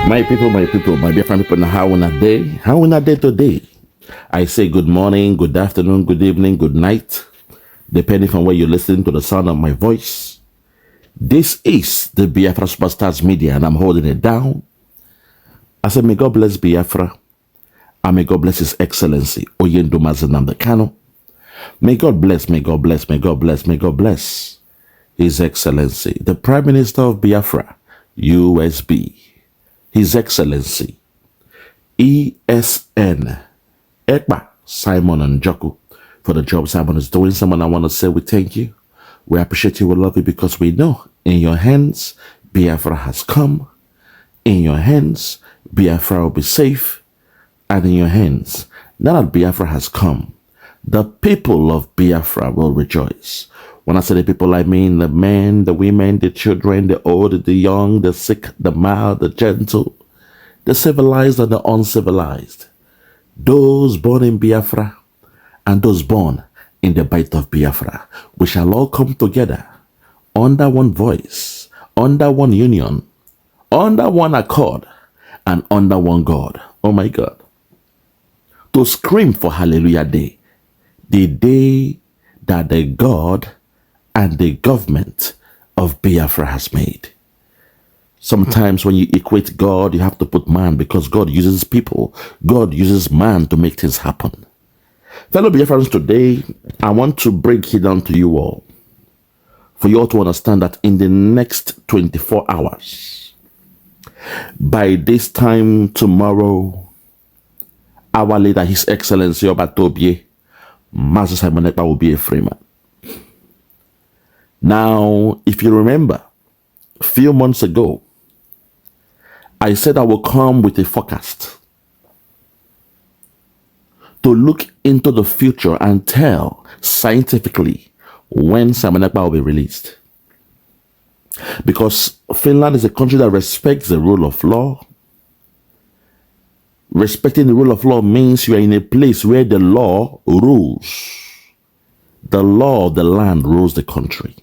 my people, my Biafran people, how in a day today? I say good morning, good afternoon, good evening, good night, depending on where you're listening to the sound of my voice. This is the Biafra Superstars Media, and I'm holding it down. I say, may God bless Biafra, and may God bless His Excellency, Oyenduma Nnamdi Kanu. May God bless, may God bless, may God bless, may God bless His Excellency, the Prime Minister of Biafra, USB, His Excellency, ESN, Ekpa, Simon and Joku, for the job Simon is doing. Someone I want to say we thank you. We appreciate you, we love you, because we know in your hands, Biafra has come. In your hands, Biafra will be safe. And in your hands, now that Biafra has come, the people of Biafra will rejoice. When I say the people, I mean the men, the women, the children, the old, the young, the sick, the mild, the gentle, the civilized and the uncivilized. Those born in Biafra and those born in the bite of Biafra. We shall all come together under one voice, under one union, under one accord, and under one God. Oh my God. To scream for Hallelujah Day, the day that the God and the government of Biafra has made. Sometimes when you equate God, you have to put man, because God uses people. God uses man to make things happen. Fellow Biafrans, today, I want to break it down to you all, for you all to understand that in the next 24 hours, by this time tomorrow, our leader, His Excellency Obatobie, Master Simon Ekpa, will be a free man. Now, if you remember, a few months ago, I said I will come with a forecast to look into the future and tell scientifically when Simon Ekpa will be released. Because Finland is a country that respects the rule of law. Respecting the rule of law means you are in a place where the law rules. The law of the land rules the country.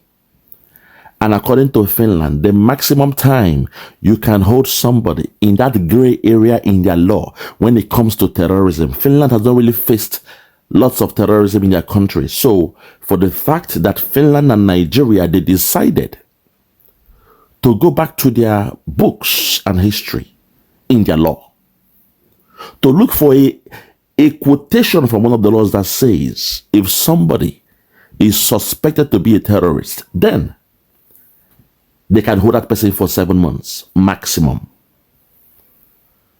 And according to Finland, the maximum time you can hold somebody in that gray area in their law when it comes to terrorism. Finland has not really faced lots of terrorism in their country. So for the fact that Finland and Nigeria, they decided to go back to their books and history in their law, to look for a quotation from one of the laws that says, if somebody is suspected to be a terrorist, then they can hold that person for 7 months maximum.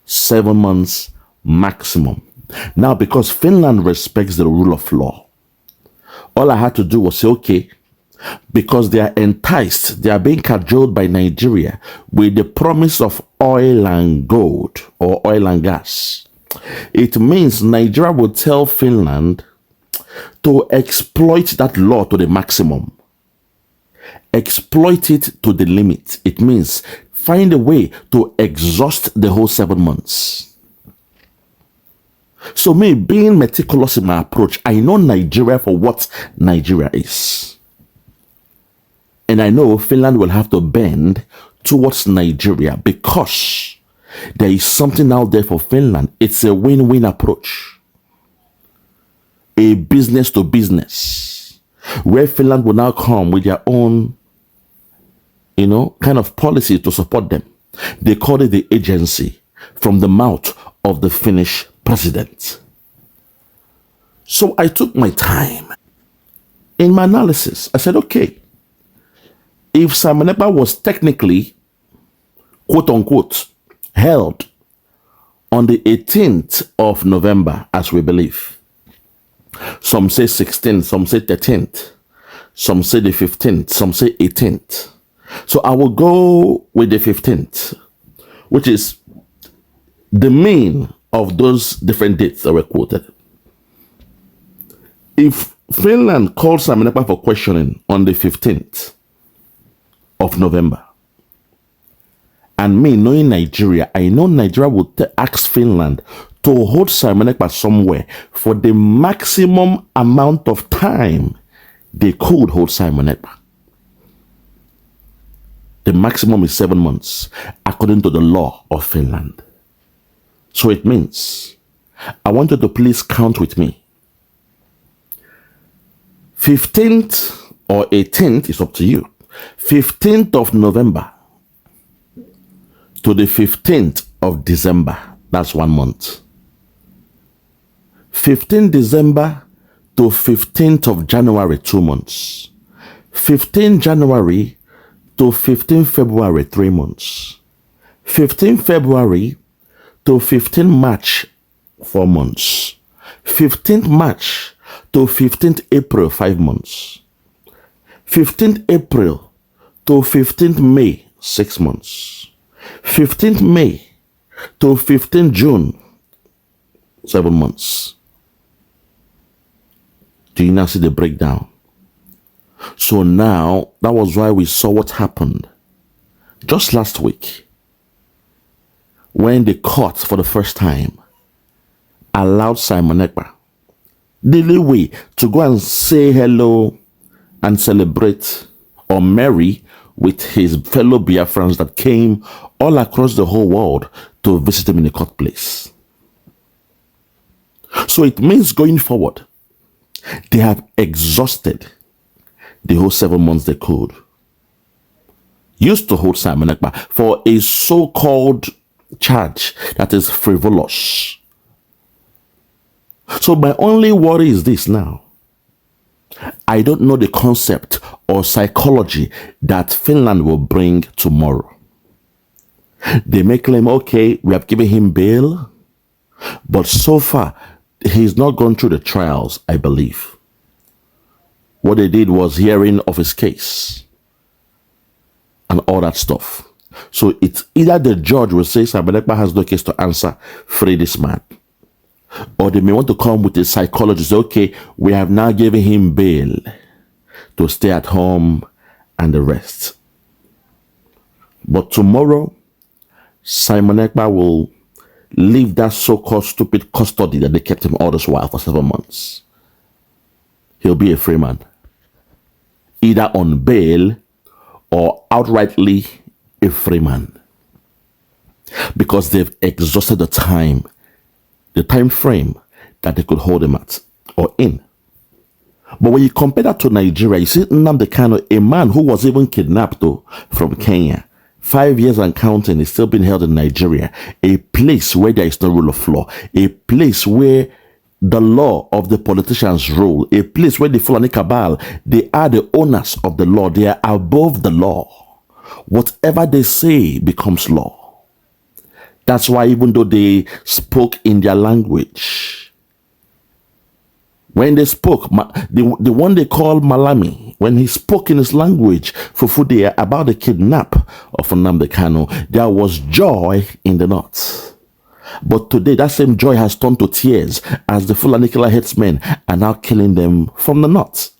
7 months maximum. Now, because Finland respects the rule of law, all I had to do was say, okay, because they are enticed, they are being cajoled by Nigeria with the promise of oil and gold or oil and gas. It means Nigeria will tell Finland to exploit that law to the maximum. Exploit it to the limit. It means find a way to exhaust the whole 7 months. So me, being meticulous in my approach, I know Nigeria for what Nigeria is. And I know Finland will have to bend towards Nigeria because there is something out there for Finland. It's a win-win approach. A business to business, where Finland will now come with their own, kind of policy to support them. They call it the agency, from the mouth of the Finnish president. So I took my time in my analysis. I said, okay, if Simon Ekpa was technically, quote unquote, held on the 18th of November, as we believe, some say 16th, some say 13th, some say the 15th, some say 18th. So I will go with the 15th, which is the mean of those different dates that were quoted. If Finland called Simon Ekpa for questioning on the 15th of November, and me knowing Nigeria, I know Nigeria would ask Finland to hold Simon Ekpa somewhere for the maximum amount of time they could hold Simon Ekpa. The maximum is 7 months. According according to the law of Finland. So it means, I want you to please count with me. 15th or 18th is up to you. 15th of November to the 15th of December. That's 1 month. 15th December to 15th of January, 2 months. 15th January to 15th February, 3 months. 15th February to 15th March, 4 months. 15th March to 15th April, 5 months. 15th April to 15th May, 6 months. 15th May to 15th June, 7 months. Do you now see the breakdown? So now, that was why we saw what happened just last week when the court, for the first time, allowed Simon Ekpa the leeway to go and say hello and celebrate or marry with his fellow Biafrans that came all across the whole world to visit him in the court place. So it means going forward, they have exhausted the whole 7 months they could. Used to hold Simon Ekpa for a so-called charge that is frivolous. So my only worry is this now. I don't know the concept or psychology that Finland will bring tomorrow. They may claim, okay, we have given him bail, but so far, he's not gone through the trials, I believe. What they did was hearing of his case and all that stuff. So it's either the judge will say Simon Ekpa has no case to answer, free this man. Or they may want to come with a psychologist, okay, we have now given him bail to stay at home and the rest. But tomorrow, Simon Ekpa will leave that so-called stupid custody that they kept him all this while for 7 months. He'll be a free man, either on bail or outrightly a free man, because they've exhausted the time frame that they could hold him at or in. But when you compare that to Nigeria, you see Nnamdi Kanu, a man who was even kidnapped from Kenya, 5 years and counting, is still being held in Nigeria, a place where there is no rule of law, a place where the law of the politicians rule, a place where the Fulani cabal, they are the owners of the law, they are above the law. Whatever they say becomes law. That's why even though they spoke in their language, when they spoke, the one they call Malami, when he spoke in his language, Fufude, about the kidnap of Nnamdi Kanu, there was joy in the north. But today, that same joy has turned to tears as the Fulani killer headsmen are now killing them from the north.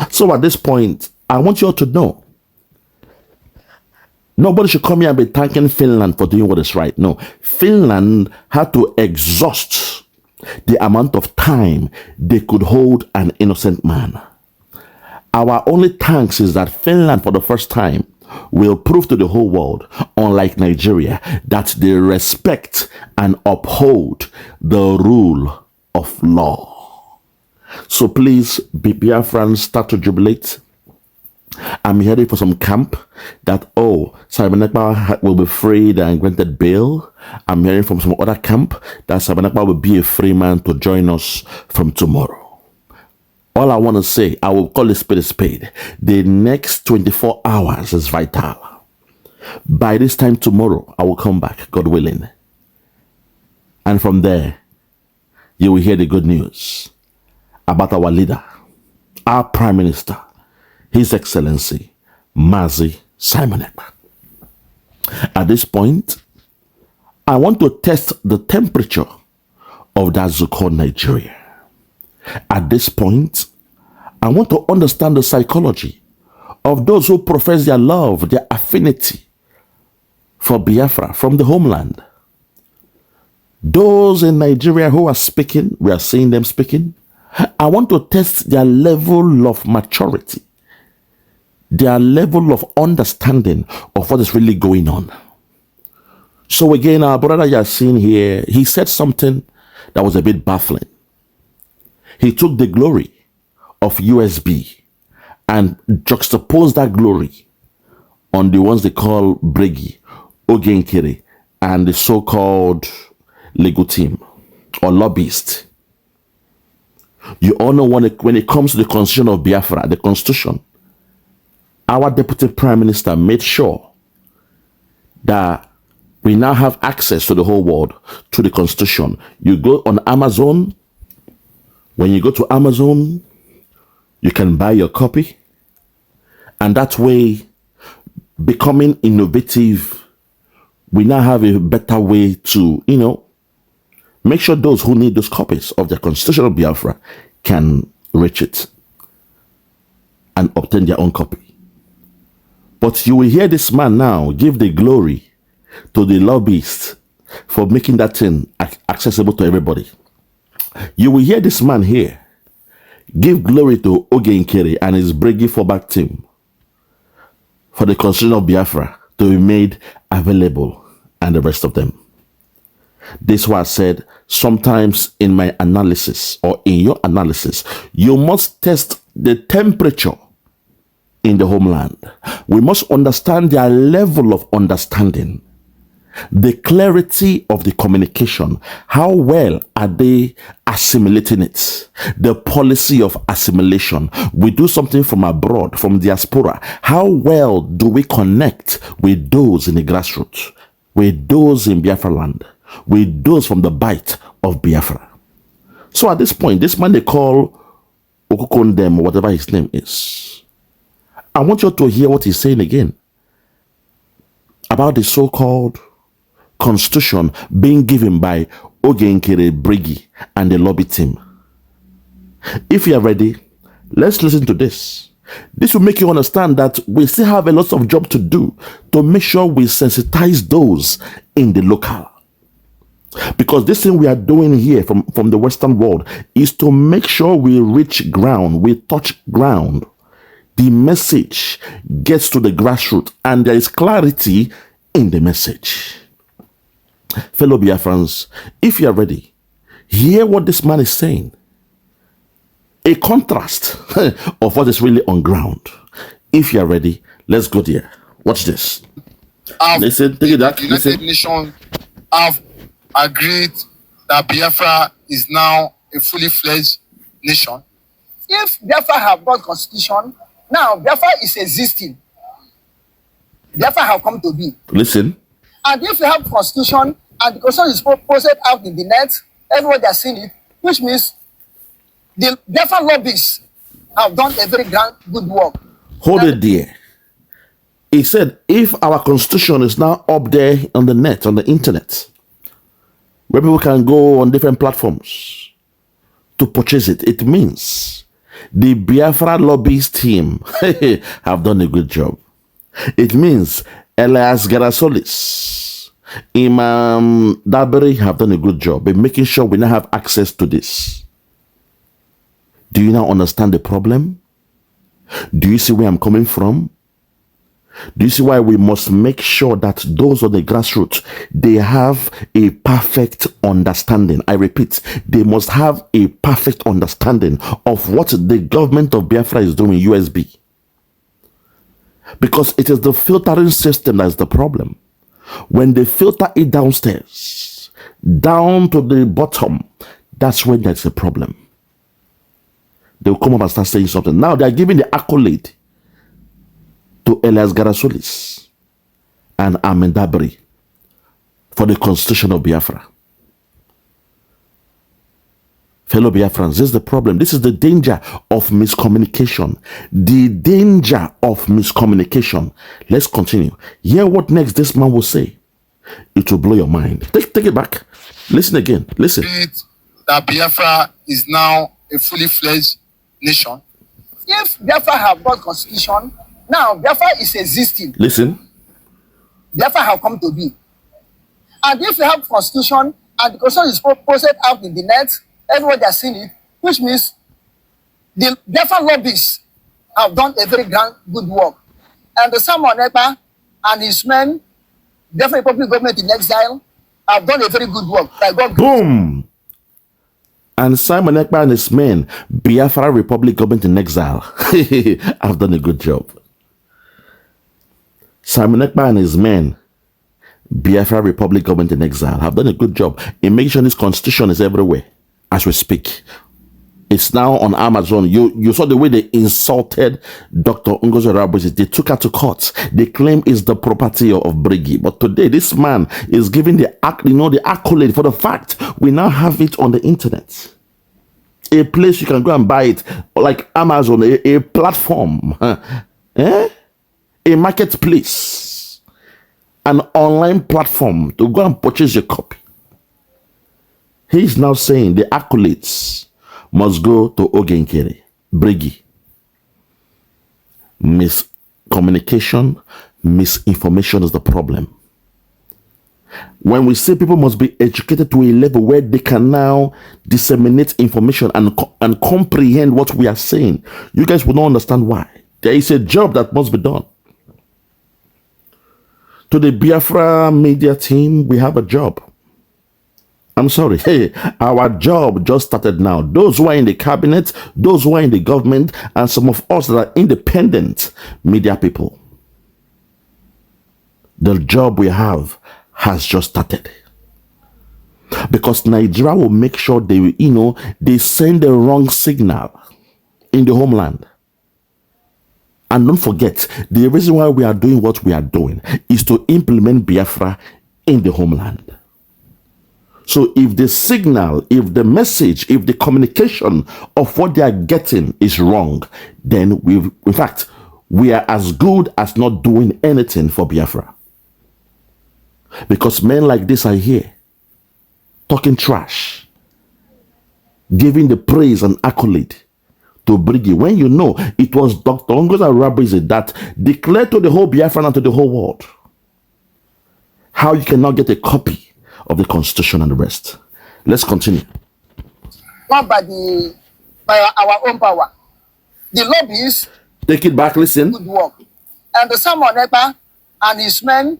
So at this point, I want you all to know, nobody should come here and be thanking Finland for doing what is right. No, Finland had to exhaust the amount of time they could hold an innocent man. Our only thanks is that Finland, for the first time, will prove to the whole world, unlike Nigeria, that they respect and uphold the rule of law. So please, Biafrans, start to jubilate. I'm hearing for some camp that, oh, Simon Ekpa will be freed and granted bail. I'm hearing from some other camp that Simon Ekpa will be a free man to join us from tomorrow. All I want to say, I will call a spade a spade. The next 24 hours is vital. By this time tomorrow, I will come back, God willing. And from there, you will hear the good news about our leader, our Prime Minister, His Excellency, Mazi Simon Ekpa. At this point, I want to test the temperature of that so-called Nigeria. At this point, I want to understand the psychology of those who profess their love, their affinity for Biafra from the homeland. Those in Nigeria who are speaking, we are seeing them speaking. I want to test their level of maturity, their level of understanding of what is really going on. So again, our brother you are seeing here, he said something that was a bit baffling. He took the glory of USB and juxtaposed that glory on the ones they call Bregi, Ogenkere, and the so-called Lego team or lobbyist. You all know when it comes to the constitution of Biafra, the constitution, our deputy prime minister made sure that we now have access to the whole world to the constitution. You go on Amazon. When you go to Amazon, you can buy your copy. And that way, becoming innovative, we now have a better way to, make sure those who need those copies of the Constitution of Biafra can reach it and obtain their own copy. But you will hear this man now give the glory to the lobbyists for making that thing accessible to everybody. You will hear this man here give glory to Ogenkere and his Bregi fallback team for the Constitution of Biafra to be made available and the rest of them. This is why I said sometimes in my analysis or in your analysis, you must test the temperature in the homeland. We must understand their level of understanding, the clarity of the communication. How well are they assimilating it? The policy of assimilation. We do something from abroad, from diaspora. How well do we connect with those in the grassroots, with those in Biafra land, with those from the bite of Biafra? So at this point, this man they call Okukondem, or whatever his name is, I want you to hear what he's saying again about the so-called constitution being given by Ogenkere, Bregi, and the lobby team. If you are ready, let's listen to this. This will make you understand that we still have a lot of job to do to make sure we sensitize those in the local. Because this thing we are doing here from the Western world is to make sure we reach ground, we touch ground. The message gets to the grassroots and there is clarity in the message. Fellow Biafrans, if you are ready, hear what this man is saying. A contrast of what is really on ground. If you are ready, let's go there. Watch this. Listen, take it back. The United Nations have agreed that Biafra is now a fully fledged nation. If Biafra have got constitution, now Biafra is existing. Biafra have come to be. Listen. And if you have constitution and the constitution is posted out in the net, everybody has seen it, which means the Biafra lobbies have done a very good work. Hold it there. He said, if our constitution is now up there on the net, on the internet, where people can go on different platforms to purchase it, it means the Biafra lobbies team have done a good job. It means Elias Garasolis, Imam Daberi have done a good job in making sure we now have access to this. Do you now understand the problem? Do you see where I'm coming from? Do you see why we must make sure that those on the grassroots, they have a perfect understanding? I repeat, they must have a perfect understanding of what the government of Biafra is doing, USB. Because it is the filtering system that's the problem. When they filter it downstairs, down to the bottom, that's when there's a problem. They'll come up and start saying something. Now they're giving the accolade to Elias Garasolis and Amendabri for the constitution of Biafra. Fellow Biafrans, this is the problem. This is the danger of miscommunication. The danger of miscommunication. Let's continue. Hear what next this man will say. It will blow your mind. Take it back. Listen again. Listen. That Biafra is now a fully fledged nation. If Biafra have got constitution, now Biafra is existing. Listen. Biafra have come to be. And if you have constitution and the constitution is posted out in the net, everybody has seen it, which means the Biafra lobbies have done a very good work. And the Simon Ekpa and his men, Biafra Republic government in exile, have done a very good work. Boom! And Simon Ekpa and his men, Biafra Republic government in exile, have done a good job. Simon Ekpa and his men, Biafra Republic government in exile, have done a good job in making sure this constitution is everywhere as we speak. It's now on Amazon. You saw the way they insulted Dr. Ngozi Orawubisi. They took her to court. They claim it's the property of Brigi. But today, this man is giving the accolade for the fact we now have it on the internet. A place you can go and buy it, like Amazon, a platform, a marketplace, an online platform to go and purchase your copy. He's now saying the accolades must go to Ogenkere, Brigi. Miscommunication, misinformation is the problem. When we say people must be educated to a level where they can now disseminate information and comprehend what we are saying, you guys will not understand why. There is a job that must be done. To the Biafra media team, we have a job. I'm sorry. Hey, our job just started now. Those who are in the cabinet, those who are in the government, and some of us that are independent media people. The job we have has just started. Because Nigeria will make sure they send the wrong signal in the homeland. And don't forget, the reason why we are doing what we are doing is to implement Biafra in the homeland. So if the signal, if the message, if the communication of what they are getting is wrong, then we are as good as not doing anything for Biafra. Because men like this are here, talking trash, giving the praise and accolade to Brigi, when you know it was Dr. Ngozi Orawubisi that declared to the whole Biafran and to the whole world how you cannot get a copy of the constitution and the rest. Let's continue. Not by our own power. The lobbies take it back, listen. Good work. And the Simon Ekpa and his men,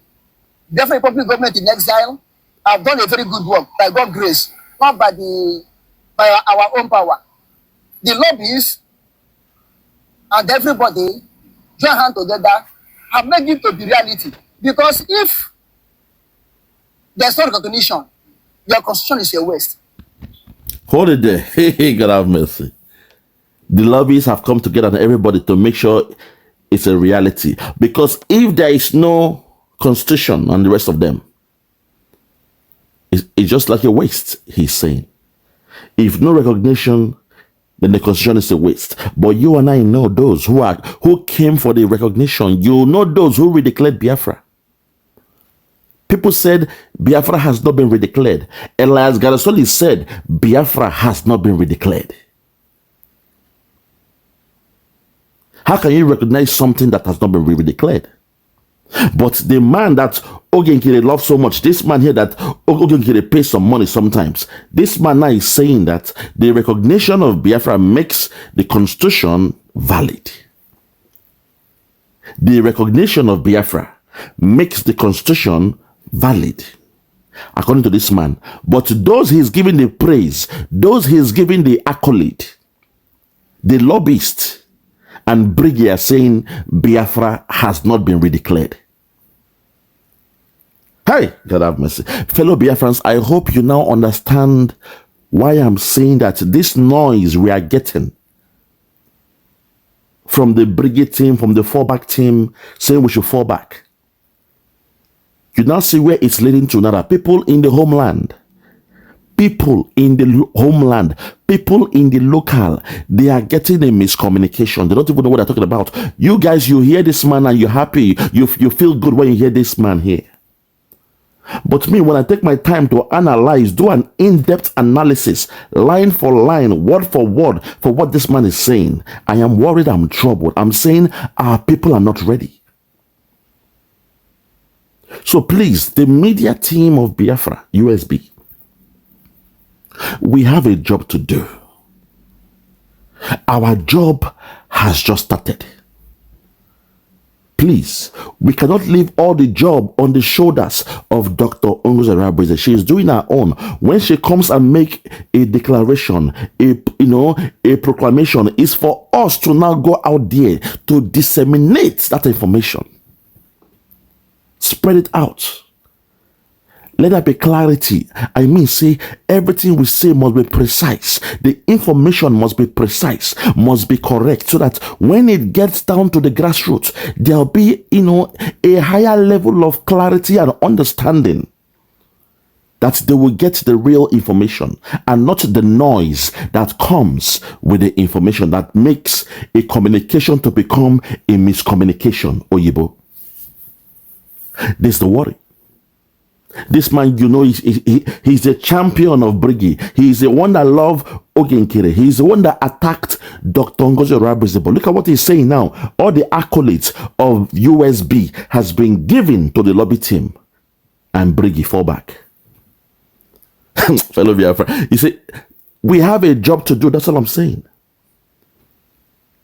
Biafra Republic government in exile, have done a very good work by God's grace, not by our own power. The lobbies and everybody join hands together and make it to be reality. Because if there's no recognition, your constitution is a waste. Hold it there. Hey, God have mercy. The lobbies have come together and everybody to make sure it's a reality. Because if there is no constitution and the rest of them, it's just like a waste, he's saying. If no recognition, then the constitution is a waste. But you and I know those who came for the recognition. You know those who redeclared Biafra. People said Biafra has not been redeclared. Elias Garasoli said Biafra has not been redeclared. How can you recognize something that has not been redeclared? But the man that Ogenkere loves so much, this man here that Ogenkere pays some money sometimes, this man now is saying that the recognition of Biafra makes the constitution valid. The recognition of Biafra makes the constitution valid, according to this man. But those he's giving the praise, those he's giving the accolade, the lobbyists and Brigi are saying Biafra has not been redeclared. Hey, God have mercy. Fellow Biafrans, I hope you now understand why I'm saying that this noise we are getting from the Brigi team, from the fallback team, saying we should fall back. You now see where it's leading to now. People in the homeland, people in the homeland, people in the local, they are getting a miscommunication. They don't even know what they're talking about. You guys, you hear this man and you're happy. You feel good when you hear this man here. But me, when I take my time to analyze, do an in-depth analysis, line for line, word for word, for what this man is saying, I am worried, I'm troubled. I'm saying our people are not ready. So please, the media team of Biafra, USB, we have a job to do. Our job has just started. Please, we cannot leave all the job on the shoulders of Dr. Ongoza. She is doing her own. When she comes and make a declaration, a proclamation, is for us to now go out there to disseminate that information. Spread it out. Let there be clarity. I mean, say everything we say must be precise. The information must be precise, must be correct, so that when it gets down to the grassroots, there'll be, a higher level of clarity and understanding, that they will get the real information and not the noise that comes with the information that makes a communication to become a miscommunication. Oyibo. This is the worry. This man, he's a champion of Brigi. He's the one that loved Ogenkere. He's the one that attacked Dr. Ngozi Orazigbo. Look at what he's saying now. All the accolades of USB has been given to the lobby team, and Brigi fall back. Fellow Biafra, you see, we have a job to do. That's all I'm saying.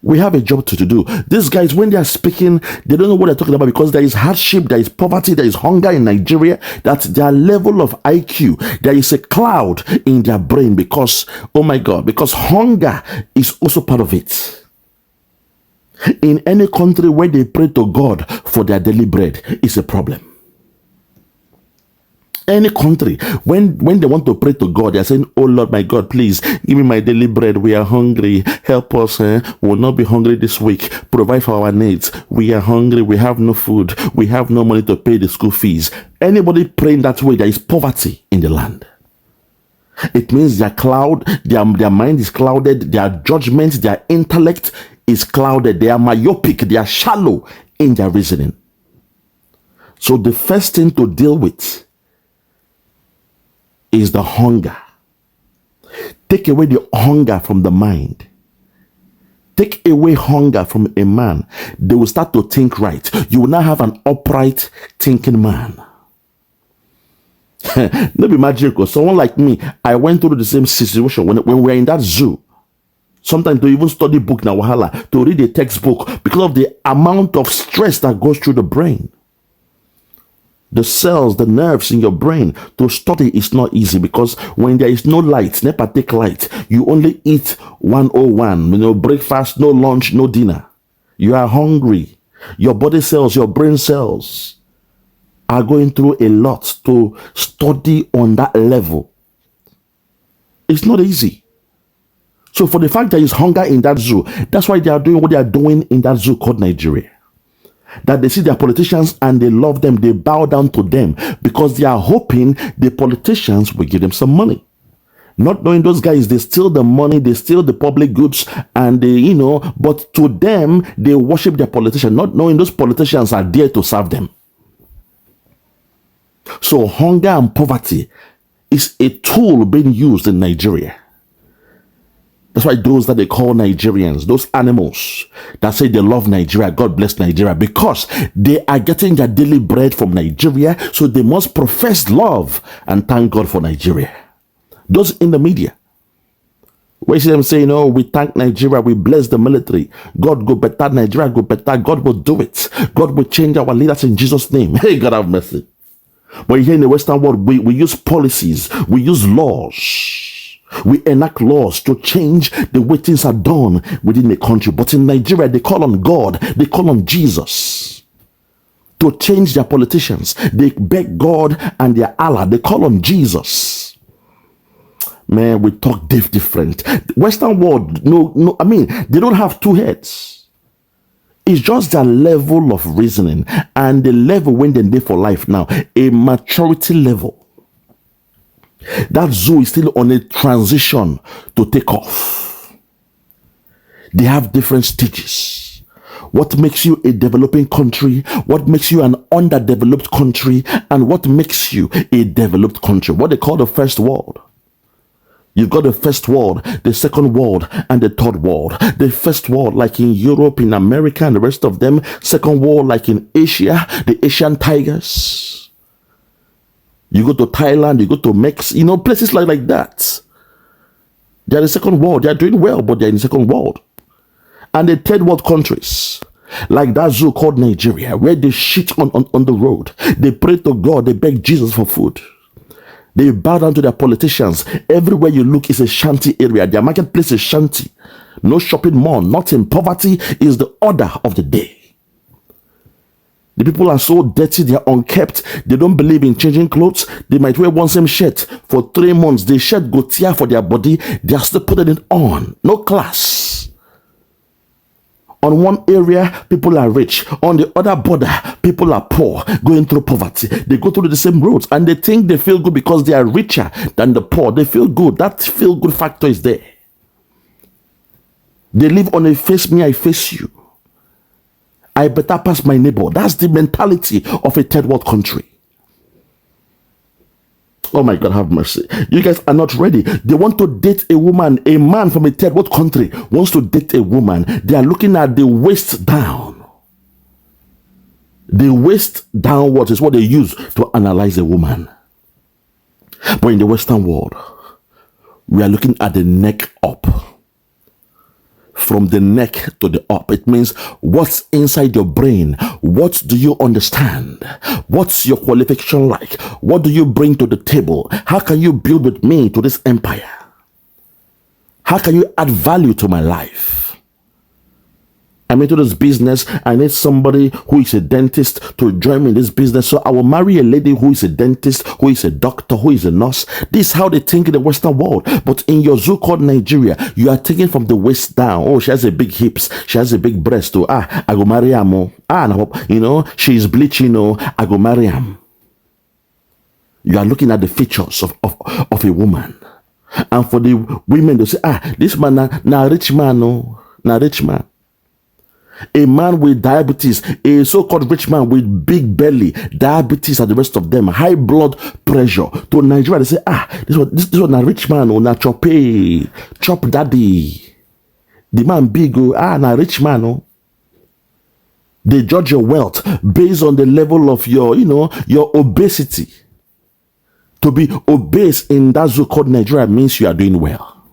We have a job to do. These guys, when they are speaking, they don't know what they're talking about, because there is hardship, there is poverty, there is hunger in Nigeria. That their level of IQ, there is a cloud in their brain, because, oh my God, because hunger is also part of it. In any country where they pray to God for their daily bread, it's a problem. Any country, when they want to pray to God, they're saying, oh Lord, my God, please give me my daily bread. We are hungry. Help us. We will not be hungry this week. Provide for our needs. We are hungry. We have no food. We have no money to pay the school fees. Anybody praying that way, there is poverty in the land. It means their mind is clouded. Their judgment, their intellect is clouded. They are myopic. They are shallow in their reasoning. So the first thing to deal with is the hunger. Take away the hunger from the mind. Take away hunger from a man. They will start to think right. You will now have an upright thinking man. Not be magical. Someone like me, I went through the same situation when we were in that zoo. Sometimes to even study book na wahala, to read a textbook, because of the amount of stress that goes through the brain. The cells, the nerves in your brain, to study is not easy, because when there is no light, never take light, you only eat 101, breakfast, no lunch, no dinner. You are hungry. Your body cells, your brain cells are going through a lot to study on that level. It's not easy. So for the fact there is hunger in that zoo, that's why they are doing what they are doing in that zoo called Nigeria. That they see their politicians and they love them, they bow down to them, because they are hoping the politicians will give them some money. Not knowing those guys, they steal the money, they steal the public goods, and they, but to them, they worship their politician, not knowing those politicians are there to serve them. So hunger and poverty is a tool being used in Nigeria. That's why those that they call Nigerians, those animals that say they love Nigeria, God bless Nigeria, because they are getting their daily bread from Nigeria, so they must profess love and thank God for Nigeria. Those in the media, where you see them saying, oh, we thank Nigeria, we bless the military, God go better, Nigeria go better, God will do it, God will change our leaders in Jesus' name. Hey, God have mercy. But here in the Western world, we use policies, we use laws. We enact laws to change the way things are done within the country. But in Nigeria, they call on God, they call on Jesus to change their politicians. They beg God and their Allah, they call on Jesus. Man, we talk different. Western world, they don't have two heads. It's just their level of reasoning and the level when they live for life now, a maturity level. That zoo is still on a transition to take off. They have different stages. What makes you a developing country? What makes you an underdeveloped country? And what makes you a developed country? What they call the first world. You've got the first world, the second world, and the third world. The first world, like in Europe, in America, and the rest of them. Second world, like in Asia, the Asian tigers. You go to Thailand, you go to Mexico, places like that. They are the second world. They are doing well, but they are in the second world. And the third world countries, Like that zoo called Nigeria, where they shit on the road. They pray to God, they beg Jesus for food. They bow down to their politicians. Everywhere you look is a shanty area. Their marketplace is shanty. No shopping mall, nothing. Poverty is the order of the day. The people are so dirty, they are unkept. They don't believe in changing clothes. They might wear one same shirt for 3 months. The shirt go tear for their body. They are still putting it on. No class. On one area, people are rich. On the other border, people are poor, going through poverty. They go through the same roads and they think they feel good because they are richer than the poor. They feel good. That feel good factor is there. They live on a face me, I face you. I better pass my neighbor. That's the mentality of a third world country. Oh my God, have mercy. You guys are not ready. They want to date a woman. A man from a third world country wants to date a woman. They are looking at the waist down. The waist downwards is what they use to analyze a woman. But in the Western world, we are looking at the neck up. From the neck to the up. It means what's inside your brain. What do you understand? What's your qualification like? What do you bring to the table? How can you build with me to this empire? How can you add value to my life? I'm into this business. I need somebody who is a dentist to join me in this business. So I will marry a lady who is a dentist, who is a doctor, who is a nurse. This is how they think in the Western world. But in your zoo called Nigeria, you are taking from the waist down. Oh, she has a big hips. She has a big breast. Oh, I go marry her. No, you know, she's bleaching. Oh, I go marry her. You are looking at the features of a woman. And for the women, they say, this man, na rich man. No, na rich man. A man with diabetes, a so-called rich man with big belly, diabetes and the rest of them, high blood pressure. To Nigeria, they say, this one a rich man, na chop daddy. The man big, na rich man, oh. They judge your wealth based on the level of your, your obesity. To be obese in that zoo called Nigeria means you are doing well.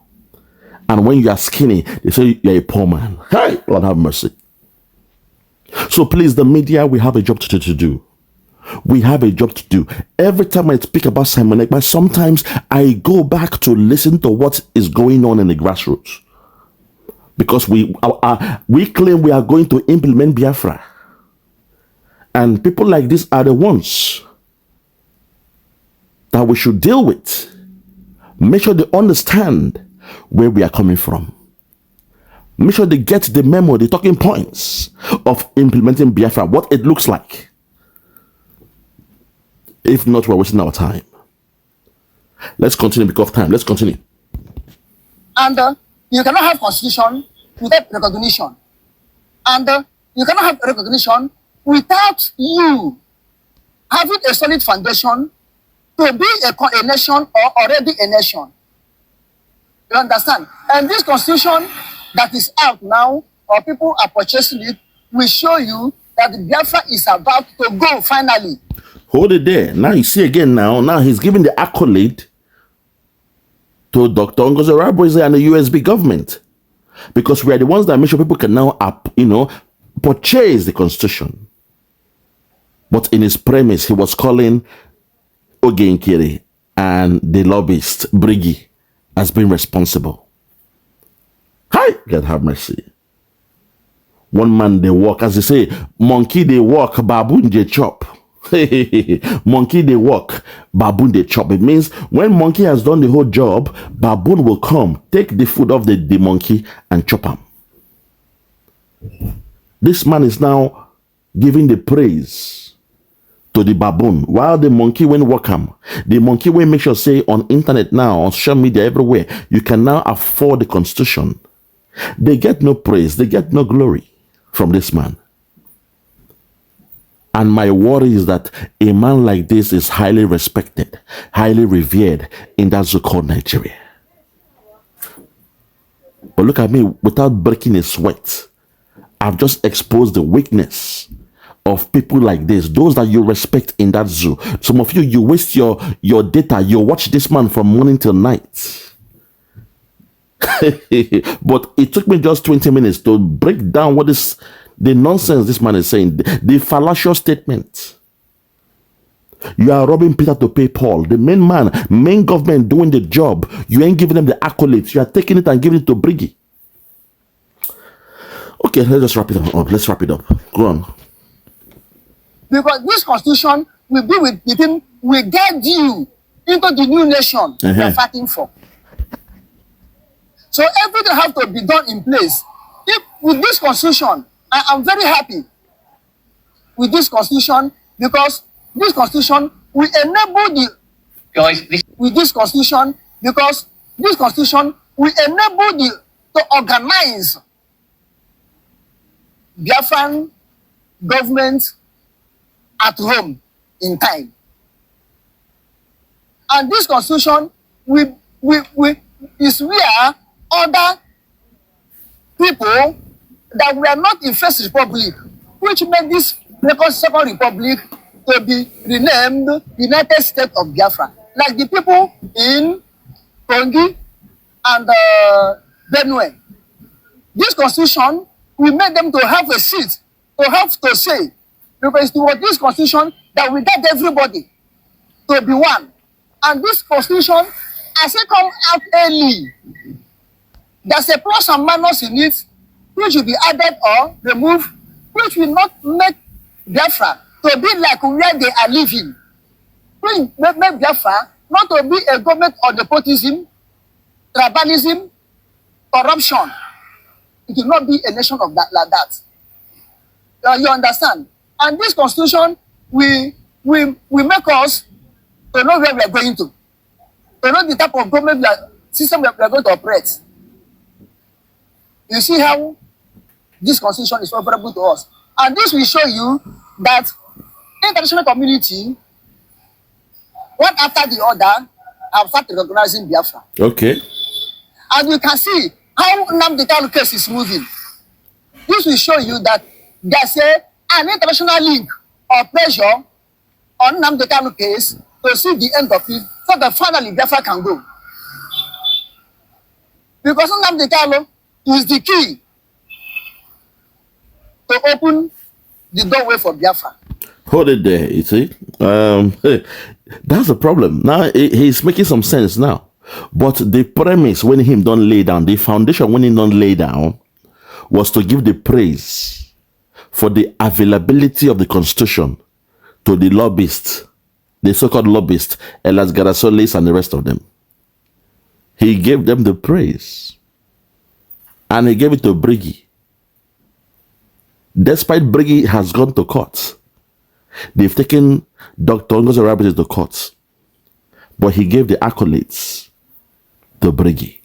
And when you are skinny, they say you are a poor man. Hey, Lord have mercy. So please, the media, we have a job to do. We have a job to do. Every time I speak about Simon Ekpa, sometimes I go back to listen to what is going on in the grassroots. Because we claim we are going to implement Biafra. And people like this are the ones that we should deal with. Make sure they understand where we are coming from. Make sure they get the memo, the talking points of implementing Biafra, what it looks like. If not, we're wasting our time. Let's continue because of time. Let's continue. And you cannot have constitution without recognition. And you cannot have recognition without you having a solid foundation to be a nation or already a nation. You understand? And this constitution that is out now, or people are purchasing it, will show you that Biafra is about to go finally. Hold it there. Now you see again now he's giving the accolade to Dr. Ngozi Okonjo-Iweala and the USB government. Because we are the ones that make sure people can now, purchase the constitution. But in his premise, he was calling Ogenkere and the lobbyist, Brigi, as being responsible. Hi, God have mercy. One man they walk, as they say, monkey they walk, baboon they chop. Monkey they walk, baboon they chop. It means when monkey has done the whole job, baboon will come, take the food of the monkey and chop him. This man is now giving the praise to the baboon while the monkey went walk him. The monkey will make sure say on internet now, on social media, everywhere, you can now afford the constitution. They get no praise, they get no glory from this man. And my worry is that a man like this is highly respected, highly revered in that so-called Nigeria. But look at me, without breaking a sweat, I've just exposed the weakness of people like this, those that you respect in that zoo. Some of you, you waste your data, you watch this man from morning till night. But it took me just 20 minutes to break down what this the nonsense this man is saying, the fallacious statement. You are robbing Peter to pay Paul. The main man, main government doing the job. You ain't giving them the accolades. You are taking it and giving it to Briggy. Okay, let's just wrap it up. Let's wrap it up. Go on. Because this constitution will be within, will guide you into the new nation we are fighting for. So everything has to be done in place. If with this constitution, I am very happy with this constitution because this constitution will enable the with this constitution because this constitution will enable the to organize Biafran government at home in time. And this constitution is where other people that were not in First Republic, which made this Second Republic to be renamed United States of Biafra. Like the people in Kongi and Benue. This constitution will make them to have a seat, to have to say, because it was this constitution that will get everybody to be one. And this constitution, as it comes out early, there's a plus and minus in it, which will be added or removed, which will not make Biafra to be like where they are living. Which will make Biafra not to be a government of nepotism, tribalism, corruption. It will not be a nation of that like that. You understand? And this constitution will make us to know where we are going to know the type of government system we are going to operate. You see how this constitution is favorable to us. And this will show you that international community, one after the other, have started recognizing Biafra. Okay. And you can see how Nnamdi Kanu case is moving. This will show you that there's an international link or pressure on Nnamdi Kanu case to see the end of it, so that finally Biafra can go. Because Nnamdi Kanu is the key to open the doorway for Biafra. Hold it there, you see. That's the problem. Now, he's making some sense now. But the premise when him don't lay down, the foundation when he don't lay down, was to give the praise for the availability of the constitution to the lobbyists, the so-called lobbyists, Elas Garasolis and the rest of them. He gave them the praise. And he gave it to Briggy. Despite Briggy has gone to court, they've taken Dr. Ngozi Rabbit to court. But he gave the accolades to Briggy.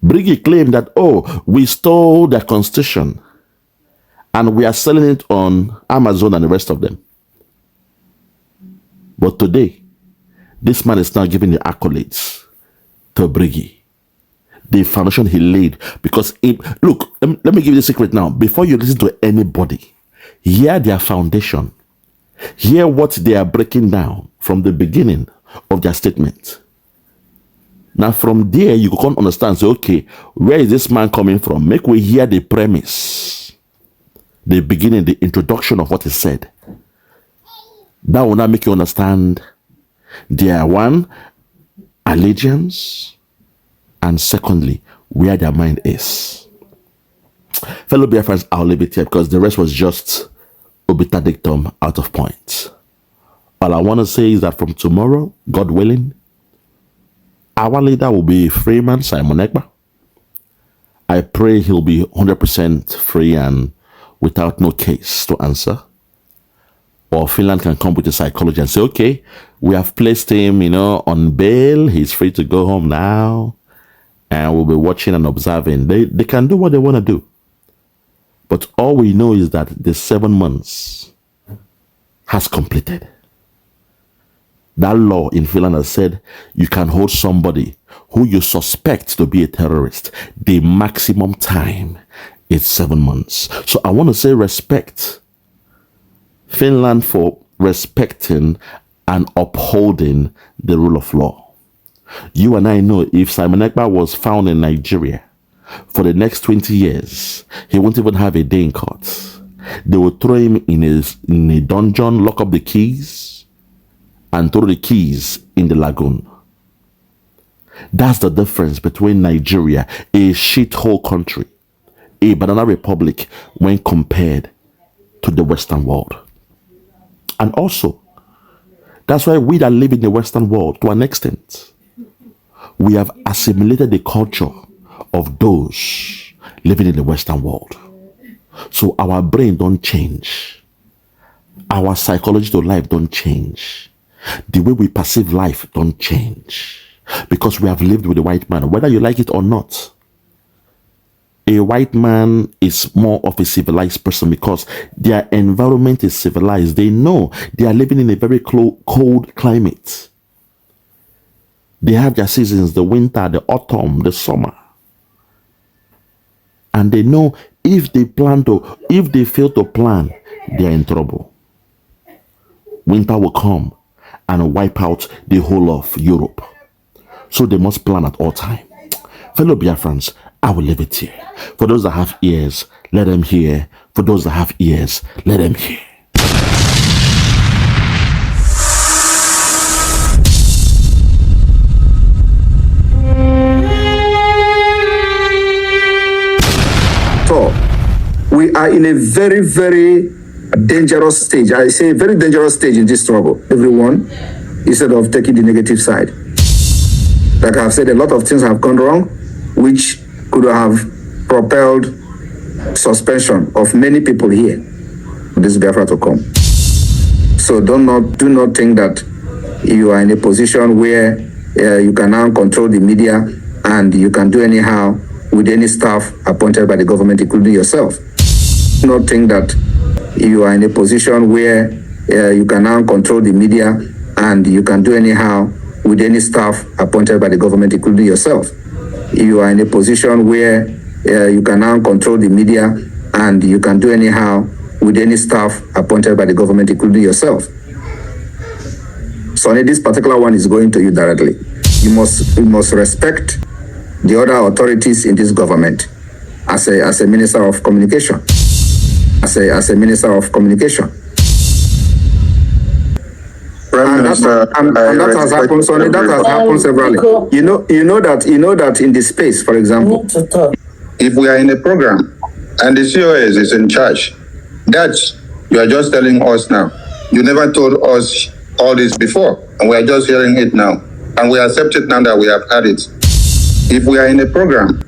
Briggy claimed that, oh, we stole their constitution and we are selling it on Amazon and the rest of them. But today, this man is now giving the accolades to Briggy. The foundation he laid. Because, look, let me give you the secret now. Before you listen to anybody, hear their foundation. Hear what they are breaking down from the beginning of their statement. Now, from there, you can understand, say, okay, where is this man coming from? Make we hear the premise, the beginning, the introduction of what he said. That will now make you understand their one, allegiance, and secondly, where their mind is. Fellow Biafrans, I'll leave it here because the rest was just obiter dictum out of point. All I want to say is that from tomorrow, God willing, our leader will be Freeman Simon Ekpa. I pray he'll be 100% free and without no case to answer. Or Finland can come with a psychology and say, okay, we have placed him, on bail. He's free to go home now. And we'll be watching and observing. They can do what they want to do. But all we know is that the 7 months has completed. That law in Finland has said you can hold somebody who you suspect to be a terrorist. The maximum time is 7 months. So I want to say respect Finland for respecting and upholding the rule of law. You and I know if Simon Ekpa was found in Nigeria For the next 20 years, he won't even have a day in court. They will throw him in a dungeon, lock up the keys, and throw the keys in the lagoon. That's the difference between Nigeria, a shithole country, a banana republic, when compared to the Western world. And also, that's why we that live in the Western world, to an extent, we have assimilated the culture of those living in the Western world. So our brain don't change. Our psychology to life don't change. The way we perceive life don't change. Because we have lived with a white man, whether you like it or not. A white man is more of a civilized person because their environment is civilized. They know they are living in a very cold climate. They have their seasons, the winter, the autumn, the summer. And they know if they fail to plan, they are in trouble. Winter will come and wipe out the whole of Europe. So they must plan at all times. Fellow Biafrans, I will leave it here. For those that have ears, let them hear. For those that have ears, let them hear. So, we are in a very, very dangerous stage. I say very dangerous stage in this struggle. Everyone, instead of taking the negative side. Like I've said, a lot of things have gone wrong, which could have propelled suspension of many people here for this Biafra to come. So do not think that you are in a position where you can now control the media and you can do anyhow with any staff appointed by the government, including yourself. Do not think that you are in a position where you can now control the media and you can do anyhow with any staff appointed by the government, including yourself. You are in a position where you can now control the media and you can do anyhow with any staff appointed by the government, including yourself. So this particular one is going to you directly. You must respect the other authorities in this government as a minister of communication. As a minister of communication. And that has happened. So that has happened severally. You know that in this space, for example, if we are in a program and the COS is in charge, that you are just telling us now. You never told us all this before, and we are just hearing it now, and we accept it now that we have had it. If we are in a program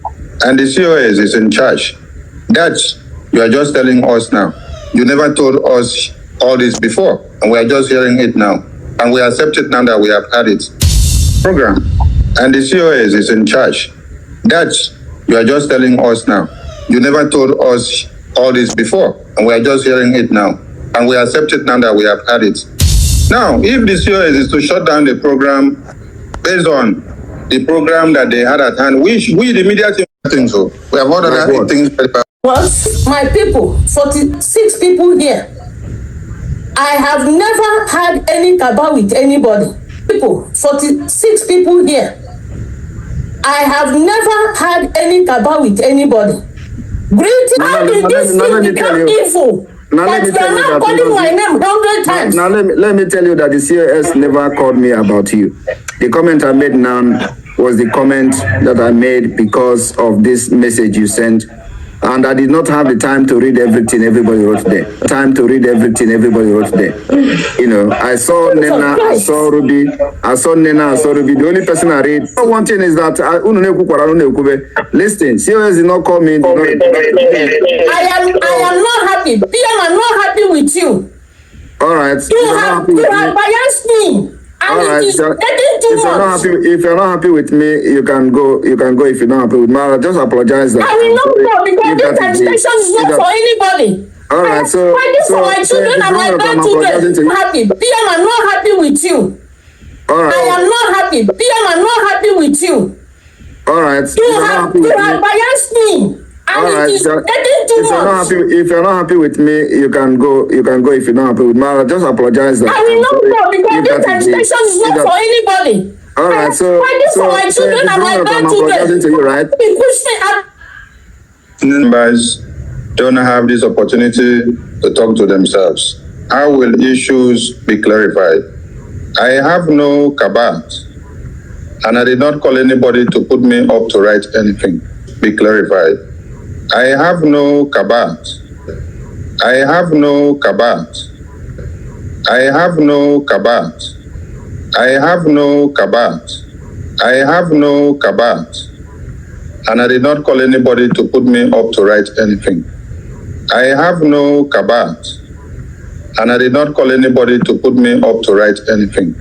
and the COS is in charge, that you are just telling us now. You never told us all this before, and we are just hearing it now. And we accept it now that we have had it. Program. And the COS is in charge. That you are just telling us now. You never told us all this before, and we are just hearing it now. And we accept it now that we have had it. Now, if the COS is to shut down the program based on the program that they had at hand, we the media team think so. We have other things. Was my people, 46 people here. I have never had any cabal with anybody. People, 46 people here. I have never had any cabal with anybody. Greeting, how did this thing become evil? That you are now calling my name 100 times. Now let me tell you that the COS never called me about you. The comment I made now was the comment that I made because of this message you sent. And I did not have the time to read everything everybody wrote there. You know, I saw Nena, I saw Ruby, The only person I read. One thing is that listen, COS did not call me. I am not happy. PM, I'm not happy with you. All right. You have biased me. All right, so if you're not happy with me, you can go. If you're not happy with me, I'll just apologize. That I will not go because this agitation is not for anybody. All right, so for my children and my grandchildren. Happy. PM, I'm not happy with you. All right. I am not happy. PM, I'm not happy with you. All right. You have biased me. All right, if you're not happy with me, you can go. If you're not happy with me, I'll just apologize. That I will not go because this agitation is not for anybody. All right, so for my children and my grandchildren. To you, right? You push me up. Members don't have this opportunity to talk to themselves. How will issues be clarified? I have no kabat, and I did not call anybody to put me up to write anything. Be clarified. I have no kabat. I have no kabat. I have no kabat. I have no kabat. I have no kabat. And I did not call anybody to put me up to write anything. I have no kabat. And I did not call anybody to put me up to write anything.